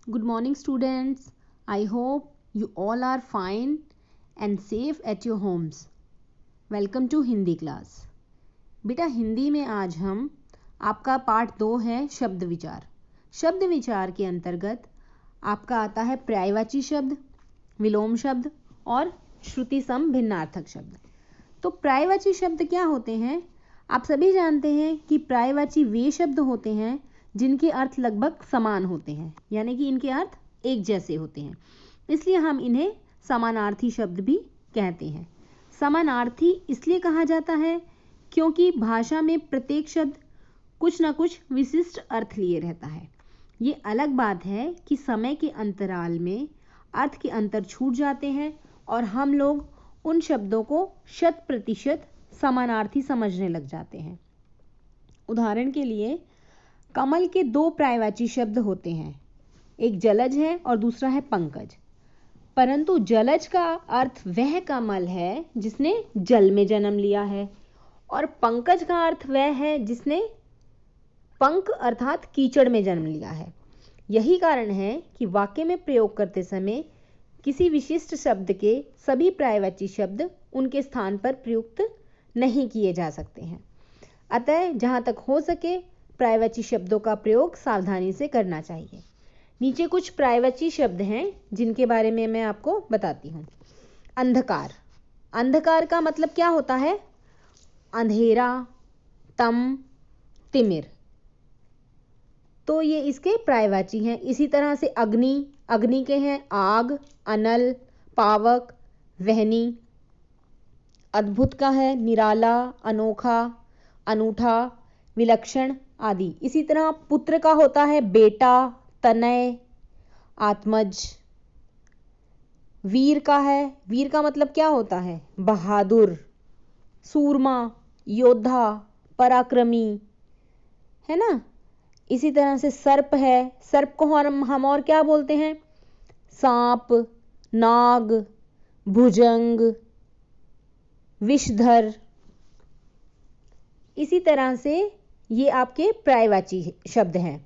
Good morning, students. I hope you all are fine and safe at your homes. Welcome to Hindi class. बेटा हिंदी में आज हम आपका पाठ 2 है शब्द विचार. शब्द विचार के अंतर्गत आपका आता है पर्यायवाची शब्द, विलोम शब्द और श्रुति सम भिन्नार्थक शब्द. तो पर्यायवाची शब्द क्या होते हैं? आप सभी जानते हैं कि पर्यायवाची वे शब्द होते हैं जिनके अर्थ लगभग समान होते हैं, यानी कि इनके अर्थ एक जैसे होते हैं, इसलिए हम इन्हें समानार्थी शब्द भी कहते हैं. समानार्थी इसलिए कहा जाता है क्योंकि भाषा में प्रत्येक शब्द कुछ ना कुछ विशिष्ट अर्थ लिए रहता है. ये अलग बात है कि समय के अंतराल में अर्थ के अंतर छूट जाते हैं और हम लोग उन शब्दों को 100% समानार्थी समझने लग जाते हैं. उदाहरण के लिए कमल के 2 पर्यायवाची शब्द होते हैं, एक जलज है और दूसरा है पंकज. परंतु जलज का अर्थ वह कमल है जिसने जल में जन्म लिया है और पंकज का अर्थ वह है जिसने पंक अर्थात कीचड़ में जन्म लिया है. यही कारण है कि वाक्य में प्रयोग करते समय किसी विशिष्ट शब्द के सभी पर्यायवाची शब्द उनके स्थान पर प्रयुक्त नहीं किए जा सकते हैं. अतः जहाँ तक हो सके पर्यायवाची शब्दों का प्रयोग सावधानी से करना चाहिए. नीचे कुछ पर्यायवाची शब्द हैं जिनके बारे में मैं आपको बताती हूँ. अंधकार. अंधकार का मतलब क्या होता है? अंधेरा, तम, तिमिर. तो ये इसके पर्यायवाची हैं. इसी तरह से अग्नि, अग्नि के हैं आग, अनल, पावक, वहनी. अद्भुत का है निराला, अनोखा, अनूठा, विलक्षण आदि. इसी तरह पुत्र का होता है बेटा, तनय, आत्मज. वीर का है, वीर का मतलब क्या होता है? बहादुर, सूरमा, योद्धा, पराक्रमी, है ना. इसी तरह से सर्प है. सर्प को हम और क्या बोलते हैं? सांप, नाग, भुजंग, विषधर. इसी तरह से ये आपके पर्यायवाची शब्द हैं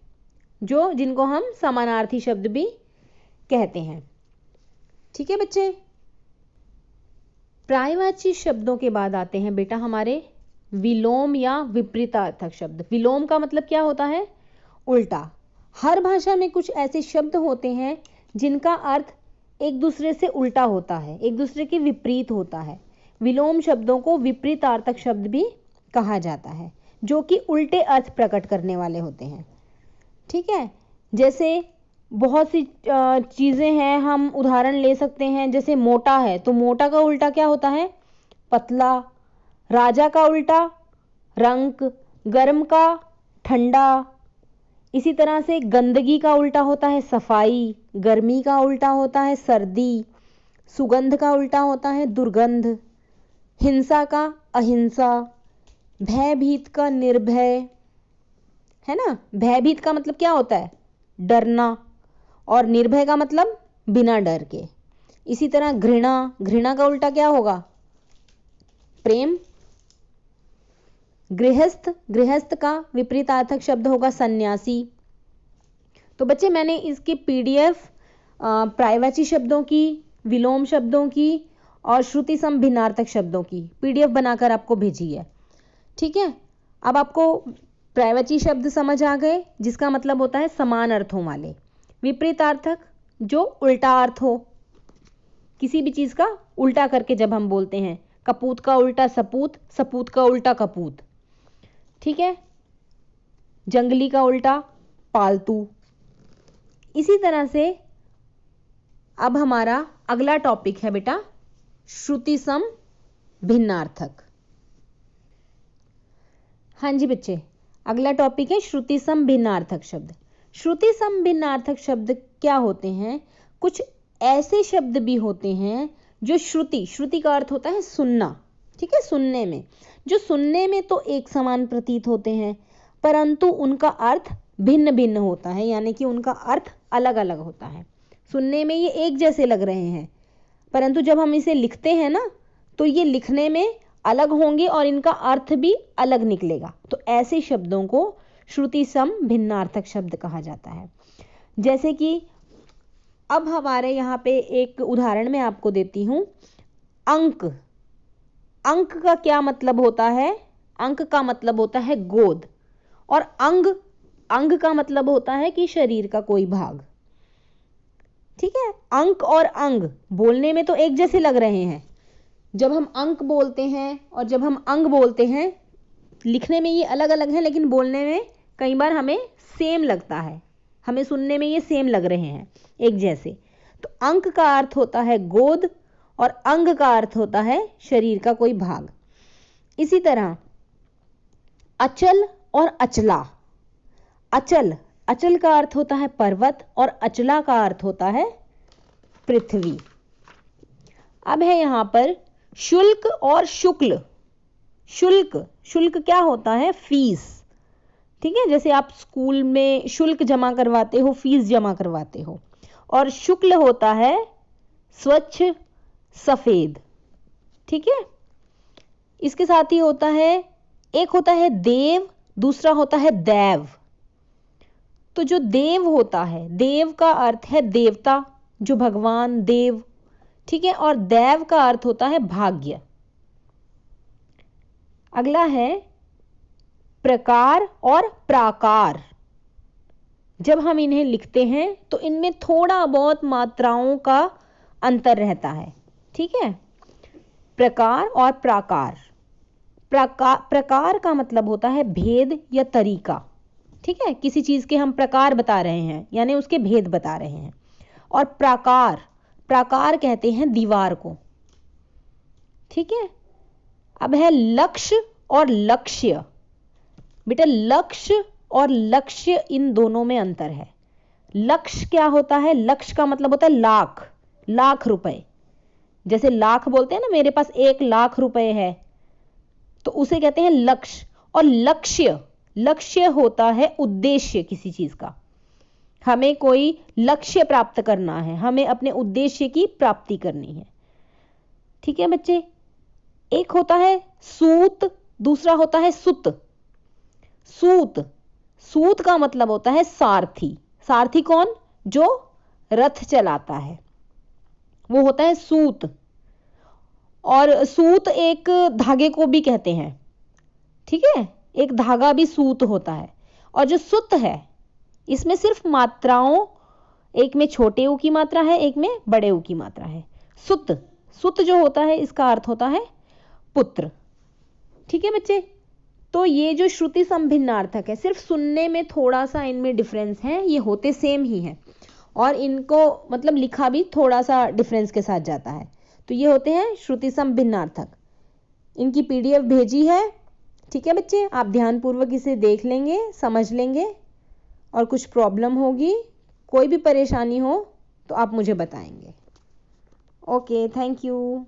जिनको हम समानार्थी शब्द भी कहते हैं. ठीक है बच्चे. पर्यायवाची शब्दों के बाद आते हैं बेटा हमारे विलोम या विपरीतार्थक शब्द. विलोम का मतलब क्या होता है? उल्टा. हर भाषा में कुछ ऐसे शब्द होते हैं जिनका अर्थ एक दूसरे से उल्टा होता है, एक दूसरे के विपरीत होता है. विलोम शब्दों को विपरीतार्थक शब्द भी कहा जाता है, जो कि उल्टे अर्थ प्रकट करने वाले होते हैं. ठीक है. जैसे बहुत सी चीज़ें हैं, हम उदाहरण ले सकते हैं. जैसे मोटा है तो मोटा का उल्टा क्या होता है? पतला. राजा का उल्टा रंक, गर्म का ठंडा. इसी तरह से गंदगी का उल्टा होता है सफाई, गर्मी का उल्टा होता है सर्दी, सुगंध का उल्टा होता है दुर्गंध, हिंसा का अहिंसा, भयभीत का निर्भय, है ना. भयभीत का मतलब क्या होता है? डरना. और निर्भय का मतलब बिना डर के. इसी तरह घृणा, घृणा का उल्टा क्या होगा? प्रेम. गृहस्थ, गृहस्थ का विपरीतार्थक शब्द होगा सन्यासी. तो बच्चे मैंने इसके PDF पर्यायवाची शब्दों की, विलोम शब्दों की और श्रुति सम भिन्नार्थक शब्दों की PDF बनाकर आपको भेजी है. ठीक है. अब आपको पर्यायवाची शब्द समझ आ गए जिसका मतलब होता है समान अर्थों वाले. विपरीतार्थक जो उल्टा अर्थ हो, किसी भी चीज का उल्टा करके जब हम बोलते हैं. कपूत का उल्टा सपूत, सपूत का उल्टा कपूत. ठीक है. जंगली का उल्टा पालतू. इसी तरह से अब हमारा अगला टॉपिक है बेटा श्रुति सम भिन्नार्थक. हाँ जी बच्चे, अगला टॉपिक है श्रुति सम भिन्नार्थक शब्द. श्रुति सम भिन्नार्थक शब्द क्या होते हैं? कुछ ऐसे शब्द भी होते हैं जो श्रुति, श्रुति का अर्थ होता है सुनना. ठीक है. सुनने में, जो सुनने में तो एक समान प्रतीत होते हैं परंतु उनका अर्थ भिन्न भिन्न होता है, यानी कि उनका अर्थ अलग अलग होता है. सुनने में ये एक जैसे लग रहे हैं परंतु जब हम इसे लिखते हैं ना तो ये लिखने में अलग होंगे और इनका अर्थ भी अलग निकलेगा. तो ऐसे शब्दों को श्रुति सम भिन्नार्थक शब्द कहा जाता है. जैसे कि अब हमारे यहाँ पे एक उदाहरण मैं आपको देती हूँ। अंक, अंक का क्या मतलब होता है? अंक का मतलब होता है गोद, और अंग, अंग का मतलब होता है कि शरीर का कोई भाग। ठीक है, अंक और अंग बोलने में तो एक जैसे लग रहे हैं। जब हम अंक बोलते हैं और जब हम अंग बोलते हैं, लिखने में ये अलग अलग है, लेकिन बोलने में कई बार हमें सेम लगता है, हमें सुनने में ये सेम लग रहे हैं, एक जैसे। तो अंक का अर्थ होता है गोद और अंग का अर्थ होता है शरीर का कोई भाग। इसी तरह अचल और अचला। अचल, अचल का अर्थ होता है पर्वत और अचला का अर्थ होता है पृथ्वी। अब है यहाँ पर शुल्क और शुक्ल। शुल्क, शुल्क क्या होता है? फीस। ठीक है, जैसे आप स्कूल में शुल्क जमा करवाते हो, फीस जमा करवाते हो। और शुक्ल होता है स्वच्छ, सफेद। ठीक है, इसके साथ ही होता है, एक होता है देव, दूसरा होता है दैव। तो जो देव होता है, देव का अर्थ है देवता, जो भगवान, देव। ठीक है, और दैव का अर्थ होता है भाग्य। अगला है प्रकार और प्राकार। जब हम इन्हें लिखते हैं तो इनमें थोड़ा बहुत मात्राओं का अंतर रहता है। ठीक है, प्रकार और प्राकार। प्रकार का मतलब होता है भेद या तरीका। ठीक है, किसी चीज के हम प्रकार बता रहे हैं, यानी उसके भेद बता रहे हैं। और प्राकार, प्राकार कहते हैं दीवार को। ठीक है, अब है लक्ष्य और लक्ष्य। बेटा लक्ष्य और लक्ष्य, इन दोनों में अंतर है। लक्ष्य क्या होता है? लक्ष्य का मतलब होता है लाख, लाख रुपए। जैसे लाख बोलते हैं ना, मेरे पास 1 लाख रुपए है, तो उसे कहते हैं लक्ष्य। और लक्ष्य, लक्ष्य होता है उद्देश्य किसी चीज का। हमें कोई लक्ष्य प्राप्त करना है, हमें अपने उद्देश्य की प्राप्ति करनी है। ठीक है बच्चे, एक होता है सूत, दूसरा होता है सुत। सूत, सूत का मतलब होता है सारथी। सारथी कौन? जो रथ चलाता है, वो होता है सूत। और सूत एक धागे को भी कहते हैं। ठीक है, एक धागा भी सूत होता है। और जो सुत है, इसमें सिर्फ मात्राओं, एक में छोटे ऊ की मात्रा है, एक में बड़े ऊ की मात्रा है। सुत, सुत जो होता है, इसका अर्थ होता है पुत्र। ठीक है बच्चे, तो ये जो श्रुति संभिन्नार्थक है, सिर्फ सुनने में थोड़ा सा इनमें डिफरेंस है, ये होते सेम ही हैं, और इनको मतलब लिखा भी थोड़ा सा डिफरेंस के साथ जाता है। तो ये होते हैं श्रुति संभिन्नार्थक। इनकी PDF भेजी है। ठीक है बच्चे, आप ध्यानपूर्वक इसे देख लेंगे, समझ लेंगे, और कुछ प्रॉब्लम होगी, कोई भी परेशानी हो तो आप मुझे बताएंगे। Okay, thank you.